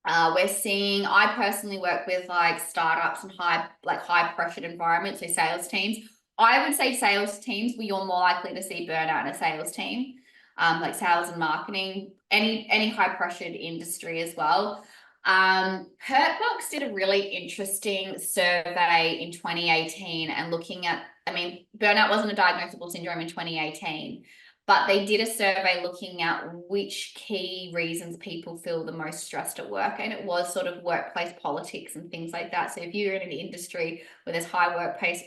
We're seeing, I personally work with like startups and high pressured environments, so sales teams. I would say sales teams, where you're more likely to see burnout in a sales team, like sales and marketing, any high pressured industry as well. Hurt Box did a really interesting survey in 2018 and looking at, I mean, burnout wasn't a diagnosable syndrome in 2018, but they did a survey looking at which key reasons people feel the most stressed at work. And it was sort of workplace politics and things like that. So if you're in an industry where there's high workplace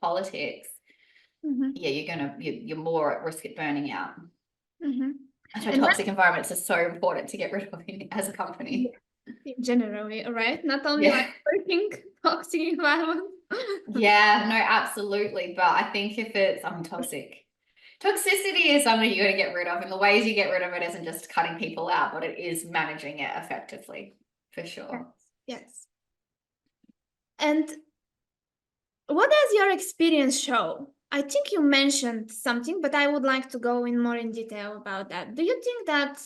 politics, yeah, you're more at risk of burning out. That's why toxic environments are so important to get rid of as a company. Generally, right? Not only like working toxic environment. Yeah, no, absolutely. But I think if it's toxicity is something you got to get rid of, and the ways you get rid of it isn't just cutting people out, but it is managing it effectively, for sure. Yes. And what does your experience show? I think you mentioned something, but I would like to go in more in detail about that. Do you think that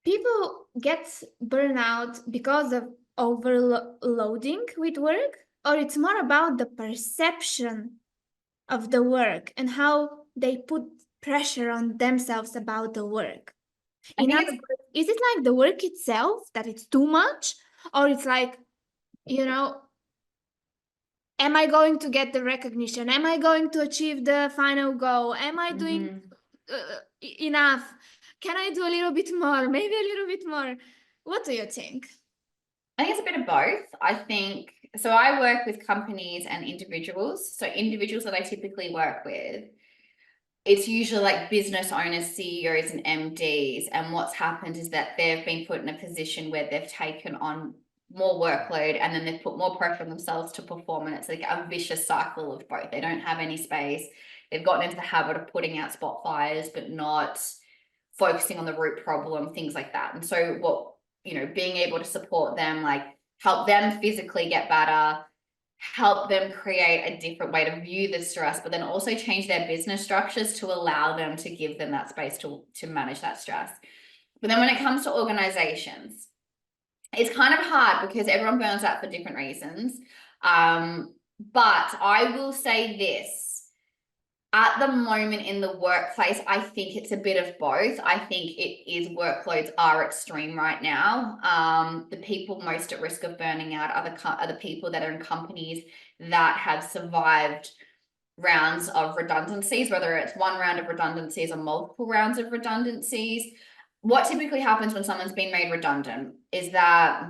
people get burnout because of overloading with work, or it's more about the perception of the work and how they put pressure on themselves about the work? In other words, is it like the work itself that it's too much, or it's like, you know, am I going to get the recognition? Am I going to achieve the final goal? Am I doing enough? Can I do a little bit more? Maybe a little bit more. What do you think? I think it's a bit of both. I think, so I work with companies and individuals. So individuals that I typically work with, it's usually like business owners, CEOs, and MDs. And what's happened is that they've been put in a position where they've taken on more workload, and then they've put more pressure on themselves to perform. And it's like a vicious cycle of both. They don't have any space. They've gotten into the habit of putting out spot fires, but not focusing on the root problem, things like that. And so being able to support them, like help them physically get better, help them create a different way to view the stress, but then also change their business structures to allow them to give them that space to manage that stress. But then when it comes to organizations, it's kind of hard because everyone burns out for different reasons. But I will say this. At the moment in the workplace, I think it's a bit of both. I think workloads are extreme right now. The people most at risk of burning out are the people that are in companies that have survived rounds of redundancies, whether it's one round of redundancies or multiple rounds of redundancies. What typically happens when someone's been made redundant is that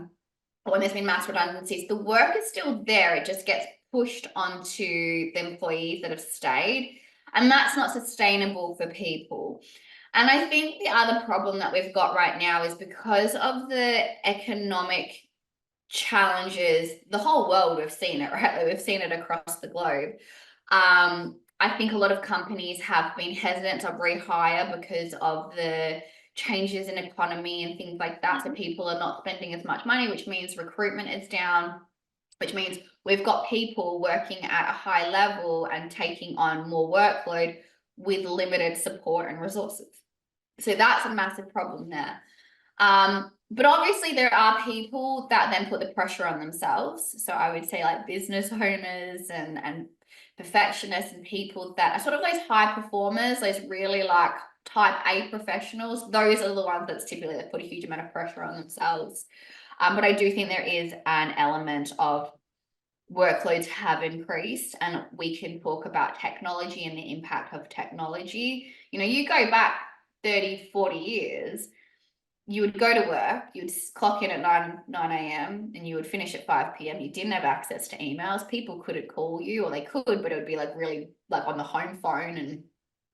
when there's been mass redundancies, the work is still there. It just gets pushed onto the employees that have stayed. And that's not sustainable for people. And I think the other problem that we've got right now is because of the economic challenges, the whole world, we've seen it, right? We've seen it across the globe. I think a lot of companies have been hesitant to rehire because of the changes in economy and things like that. So people are not spending as much money, which means recruitment is down, which means we've got people working at a high level and taking on more workload with limited support and resources. So that's a massive problem there. But obviously there are people that then put the pressure on themselves. So I would say like business owners and perfectionists and people that are sort of those high performers, those really like type A professionals. Those are the ones that's typically that put a huge amount of pressure on themselves. But I do think there is an element of workloads have increased, and we can talk about technology and the impact of technology. You go back 30, 40 years, you would go to work, you'd clock in at 9 a.m. and you would finish at 5 p.m. You didn't have access to emails. People couldn't call you, or they could, but it would be like really like on the home phone. And,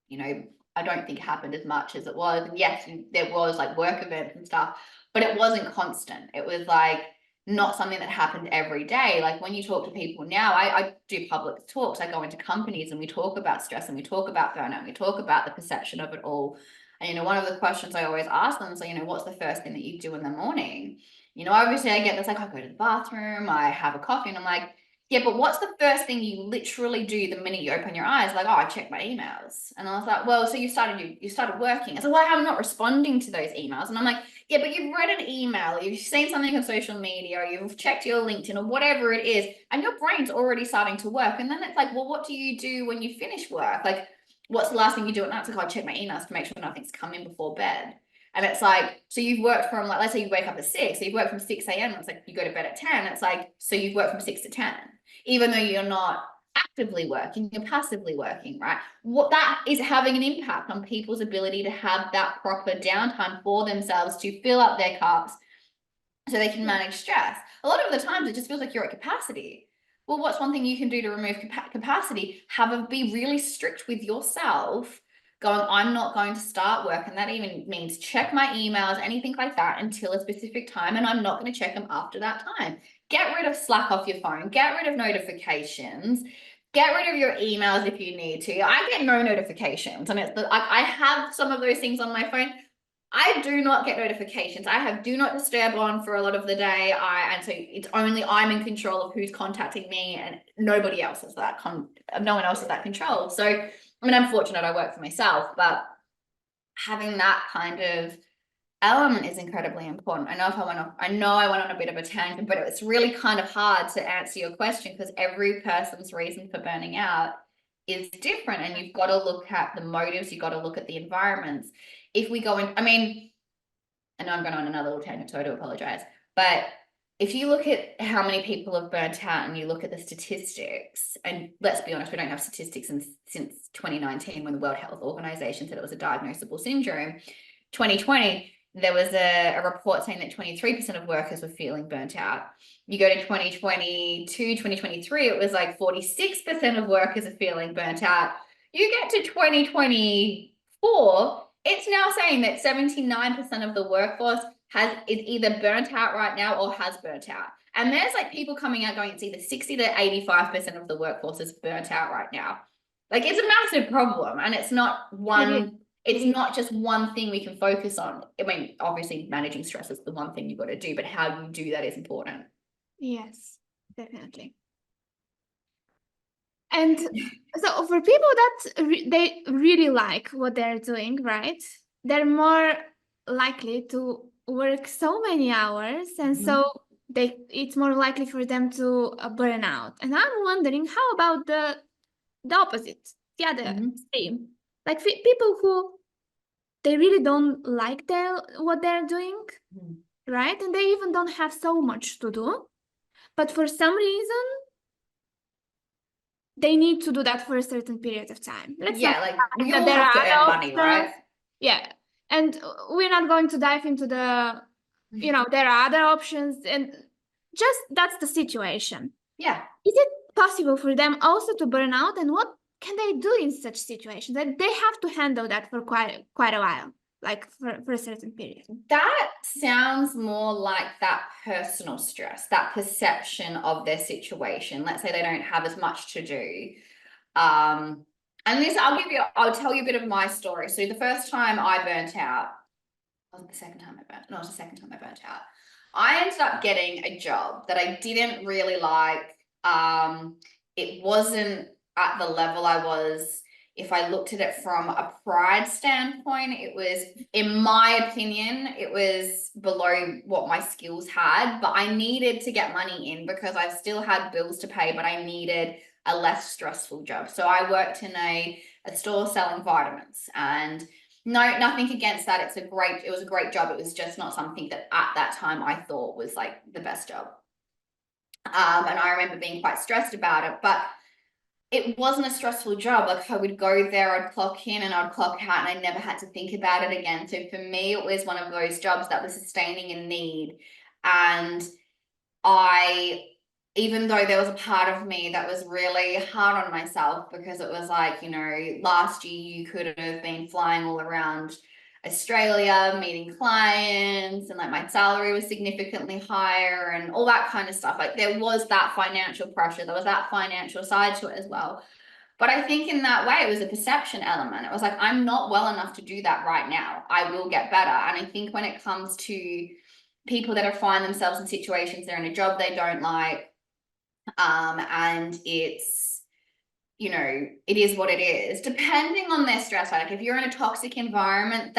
you know, I don't think it happened as much as it was. And yes, there was like work events and stuff, but it wasn't constant. It was like not something that happened every day. Like when you talk to people now, I do public talks, I go into companies and we talk about stress and we talk about burnout, and we talk about the perception of it all. And, you know, one of the questions I always ask them is, like, you know, what's the first thing that you do in the morning? You know, obviously I get this, like, I go to the bathroom, I have a coffee, and I'm like, yeah, but what's the first thing you literally do the minute you open your eyes? Like, oh, I check my emails. And I was like, well, so you started working. I said, well, I'm not responding to those emails. And I'm like, yeah, but you've read an email, you've seen something on social media, or you've checked your LinkedIn or whatever it is, and your brain's already starting to work. And then it's like, well, what do you do when you finish work? Like, what's the last thing you do at night? It's like, I check my emails to make sure nothing's come in before bed. And it's like, so you've worked from, like, let's say you wake up at 6, so you've worked from 6 a.m. It's like you go to bed at 10. It's like, so you've worked from 6 to 10, even though you're not actively working, you're passively working, right? What that is having an impact on people's ability to have that proper downtime for themselves to fill up their cups so they can manage stress. A lot of the times it just feels like you're at capacity. Well, what's one thing you can do to remove capacity? Be really strict with yourself, going, I'm not going to start work. And that even means check my emails, anything like that, until a specific time. And I'm not going to check them after that time. Get rid of Slack off your phone, get rid of notifications, get rid of your emails if you need to. I get no notifications, and I have some of those things on my phone. I do not get notifications. I have do not disturb on for a lot of the day. And so it's only I'm in control of who's contacting me, and nobody else has that no one else has that control. So, I mean, I'm fortunate I work for myself, but having that kind of element is incredibly important. I know I went on a bit of a tangent, but it's really kind of hard to answer your question because every person's reason for burning out is different, and you've got to look at the motives, you've got to look at the environments. If we go in, I mean, I know I'm going on another little tangent, so I do apologize, but if you look at how many people have burnt out and you look at the statistics, and let's be honest, we don't have statistics since 2019 when the World Health Organization said it was a diagnosable syndrome. 2020, there was a report saying that 23% of workers were feeling burnt out. You go to 2022, 2023, it was like 46% of workers are feeling burnt out. You get to 2024, it's now saying that 79% of the workforce is either burnt out right now or has burnt out. And there's like people coming out going, it's either 60 to 85% of the workforce is burnt out right now. Like, it's a massive problem, and it's not just one thing we can focus on. I mean, obviously managing stress is the one thing you've got to do, but how you do that is important. Yes, definitely. And so for people that they really like what they're doing, right? They're more likely to work so many hours, and so it's more likely for them to burn out. And I'm wondering, how about the opposite, the other extreme? Like people who they really don't like what they're doing, right? And they even don't have so much to do, but for some reason they need to do that for a certain period of time. Like we all have to earn money, right? Yeah. And we're not going to dive into the, there are other options, and just that's the situation. Yeah. Is it possible for them also to burn out, and what can they do in such situations? That they have to handle that for quite a while, like for a certain period. That sounds more like that personal stress, that perception of their situation. Let's say they don't have as much to do. And this, I'll tell you a bit of my story. So the first time I burnt out, it was the second time I burnt out. I ended up getting a job that I didn't really like. It wasn't at the level I was. If I looked at it from a pride standpoint, it was, in my opinion, it was below what my skills had, but I needed to get money in because I still had bills to pay, but I needed a less stressful job. So I worked in a store selling vitamins, and nothing against that. It was a great job. It was just not something that at that time I thought was like the best job. And I remember being quite stressed about it, but it wasn't a stressful job. Like I would go there, I'd clock in and I'd clock out, and I never had to think about it again. So for me, it was one of those jobs that was sustaining a need. And I, even though there was a part of me that was really hard on myself because it was like, last year you could have been flying all around Australia, meeting clients, and like my salary was significantly higher and all that kind of stuff. Like there was that financial pressure, there was that financial side to it as well. But I think in that way, it was a perception element. It was like, I'm not well enough to do that right now. I will get better. And I think when it comes to people that are find themselves in situations, they're in a job they don't like, and it is what it is, depending on their stress. Like if you're in a toxic environment,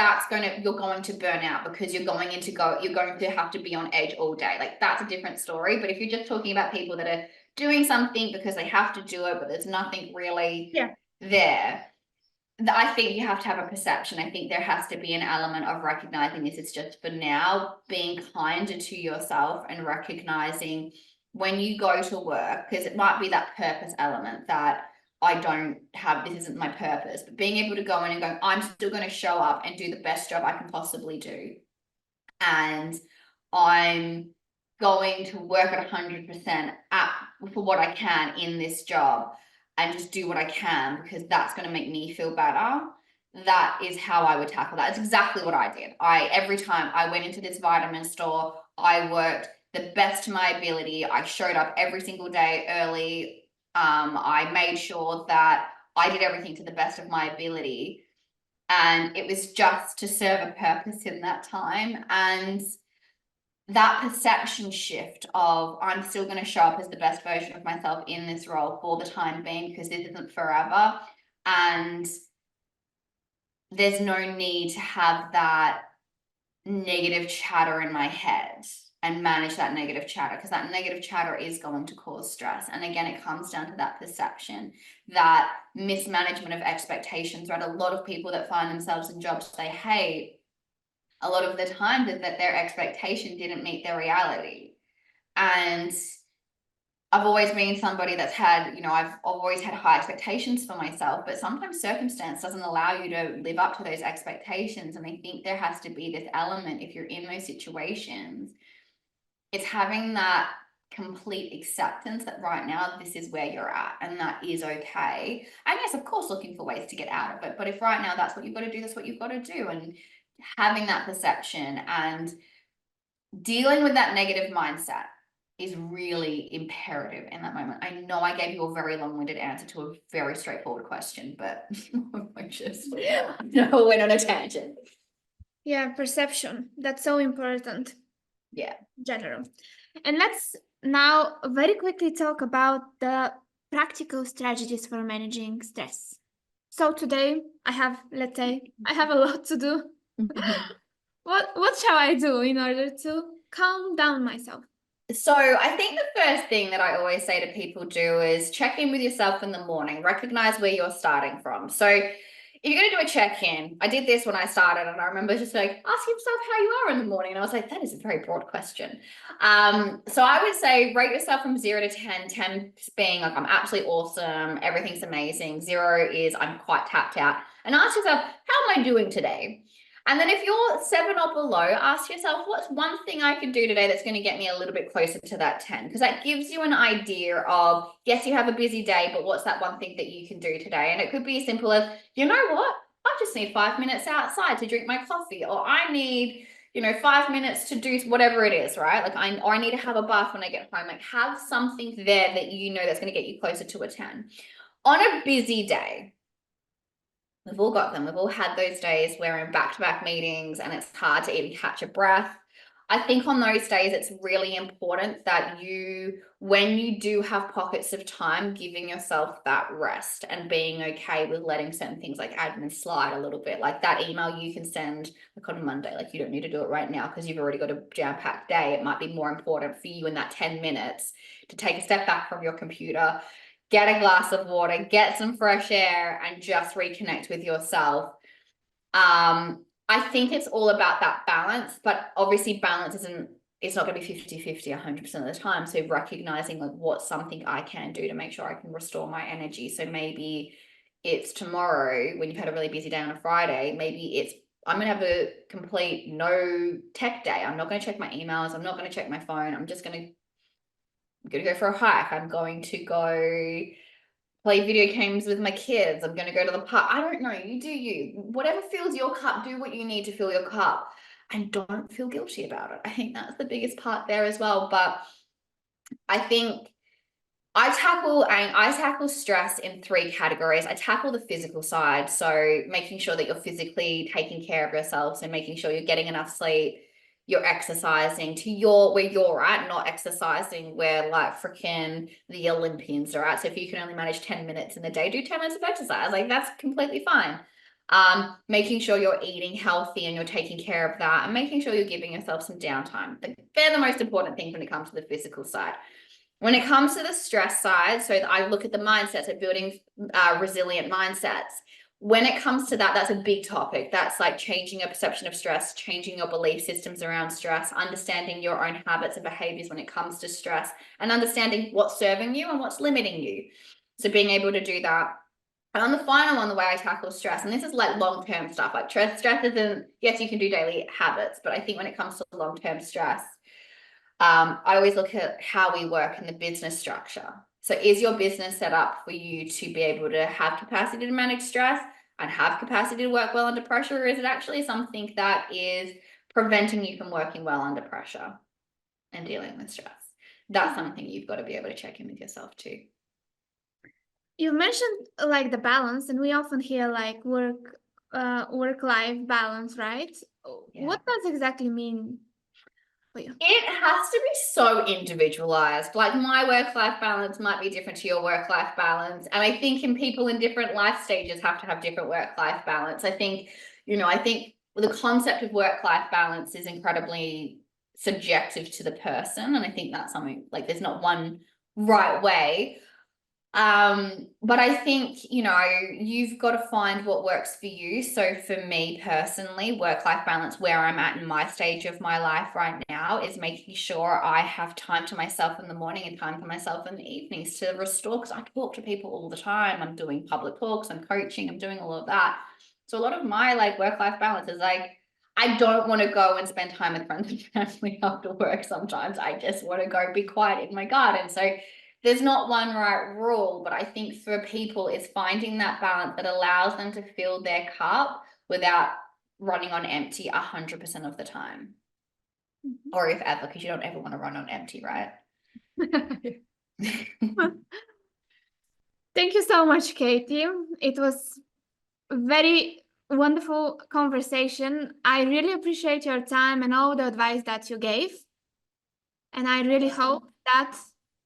you're going to burn out because you're going to have to be on edge all day. Like that's a different story. But if you're just talking about people that are doing something because they have to do it, but there's nothing really Yeah. there, I think you have to have a perception. I think there has to be an element of recognizing this is just for now, being kinder to yourself and recognizing when you go to work, because it might be that purpose element that this isn't my purpose, but being able to go in and go, I'm still going to show up and do the best job I can possibly do. And I'm going to work at 100% for what I can in this job and just do what I can because that's going to make me feel better. That is how I would tackle that. It's exactly what I did. Every time I went into this vitamin store, I worked the best to my ability. I showed up every single day early. I made sure that I did everything to the best of my ability. And it was just to serve a purpose in that time. And that perception shift of I'm still going to show up as the best version of myself in this role for the time being because this isn't forever. And there's no need to have that negative chatter in my head and manage that negative chatter because that negative chatter is going to cause stress. And again, it comes down to that perception, that mismanagement of expectations, right? A lot of people that find themselves in jobs they hate, a lot of the time is that their expectation didn't meet their reality. And I've always been somebody that's had, I've always had high expectations for myself, but sometimes circumstance doesn't allow you to live up to those expectations. And I think there has to be this element, if you're in those situations, it's having that complete acceptance that right now this is where you're at and that is okay. And yes, of course, looking for ways to get out of it. But if right now that's what you've got to do, that's what you've got to do. And having that perception and dealing with that negative mindset is really imperative in that moment. I know I gave you a very long-winded answer to a very straightforward question, but I just went on a tangent. Yeah, perception. That's so important. Yeah. General. And let's now very quickly talk about the practical strategies for managing stress. So today let's say, I have a lot to do. What shall I do in order to calm down myself? So I think the first thing that I always say to people do is check in with yourself in the morning, recognize where you're starting from. So if you're going to do a check-in, I did this when I started and I remember just like, ask yourself how you are in the morning. And I was like, that is a very broad question. So I would say rate yourself from 0 to 10, 10 being like, I'm absolutely awesome. Everything's amazing. 0 is I'm quite tapped out. And ask yourself, how am I doing today? And then if you're 7 or below, ask yourself, what's one thing I could do today that's going to get me a little bit closer to that 10? Because that gives you an idea of, yes, you have a busy day, but what's that one thing that you can do today? And it could be as simple as, you know what? I just need 5 minutes outside to drink my coffee, or I need, 5 minutes to do whatever it is, right? Like I need to have a bath when I get home. Like have something there that that's going to get you closer to a 10. On a busy day, we've all got them. We've all had those days where we're in back-to-back meetings and it's hard to even catch a breath. I think on those days, it's really important that when you do have pockets of time, giving yourself that rest and being okay with letting certain things like admin slide a little bit. Like that email you can send like on a Monday, like you don't need to do it right now because you've already got a jam-packed day. It might be more important for you in that 10 minutes to take a step back from your computer, get a glass of water, get some fresh air, and just reconnect with yourself. I think it's all about that balance, but obviously balance isn't it's not going to be 50-50 100% of the time. So recognizing like what's something I can do to make sure I can restore my energy. So maybe it's tomorrow when you've had a really busy day on a Friday, maybe it's I'm going to have a complete no tech day. I'm not going to check my emails. I'm not going to check my phone. I'm going to go for a hike. I'm going to go play video games with my kids. I'm going to go to the park. I don't know. You do you. Whatever fills your cup, do what you need to fill your cup and don't feel guilty about it. I think that's the biggest part there as well. But I think I tackle stress in three categories. I tackle the physical side, so making sure that you're physically taking care of yourself, so making sure you're getting enough sleep, you're exercising to your where you're at, not exercising where like freaking the Olympians are at. So if you can only manage 10 minutes in the day, do 10 minutes of exercise. Like that's completely fine. Making sure you're eating healthy and you're taking care of that, and making sure you're giving yourself some downtime. They're the most important thing when it comes to the physical side. When it comes to the stress side, so I look at the mindsets of building resilient mindsets. When it comes to that, that's a big topic. That's like changing your perception of stress, changing your belief systems around stress, understanding your own habits and behaviors when it comes to stress, and understanding what's serving you and what's limiting you. So being able to do that. And on the final one, the way I tackle stress, and this is like long-term stuff, like stress isn't, yes, you can do daily habits, but I think when it comes to long-term stress, I always look at how we work in the business structure. So is your business set up for you to be able to have capacity to manage stress and have capacity to work well under pressure? Or is it actually something that is preventing you from working well under pressure and dealing with stress? That's something you've got to be able to check in with yourself too. You mentioned like the balance, and we often hear like work-life balance, right? Yeah. What does exactly mean for you? It has to be so individualized. Like my work-life balance might be different to your work-life balance. And I think in people in different life stages have to have different work-life balance. I think the concept of work-life balance is incredibly subjective to the person. And I think that's something like there's not one right way. But I think, you've got to find what works for you. So for me personally, work-life balance, where I'm at in my stage of my life right now, is making sure I have time to myself in the morning and time for myself in the evenings to restore, because I talk to people all the time. I'm doing public talks, I'm coaching, I'm doing all of that. So a lot of my like work-life balance is like, I don't want to go and spend time with friends and family after work. Sometimes I just want to go be quiet in my garden. So there's not one right rule, but I think for people it's finding that balance that allows them to fill their cup without running on empty 100% of the time. Or if ever, because you don't ever want to run on empty, right? Thank you so much, Katie. It was a very wonderful conversation. I really appreciate your time and all the advice that you gave. And I really hope that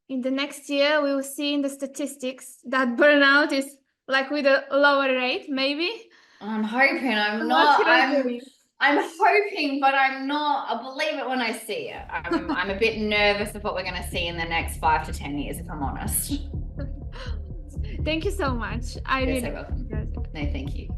in the next year, we will see in the statistics that burnout is like with a lower rate, maybe. I'm hoping. What you're doing. I'm hoping, but I'm not. I'll believe it when I see it. I'm a bit nervous of what we're going to see in the next 5 to 10 years, if I'm honest. Thank you so much. You're so welcome. No, thank you.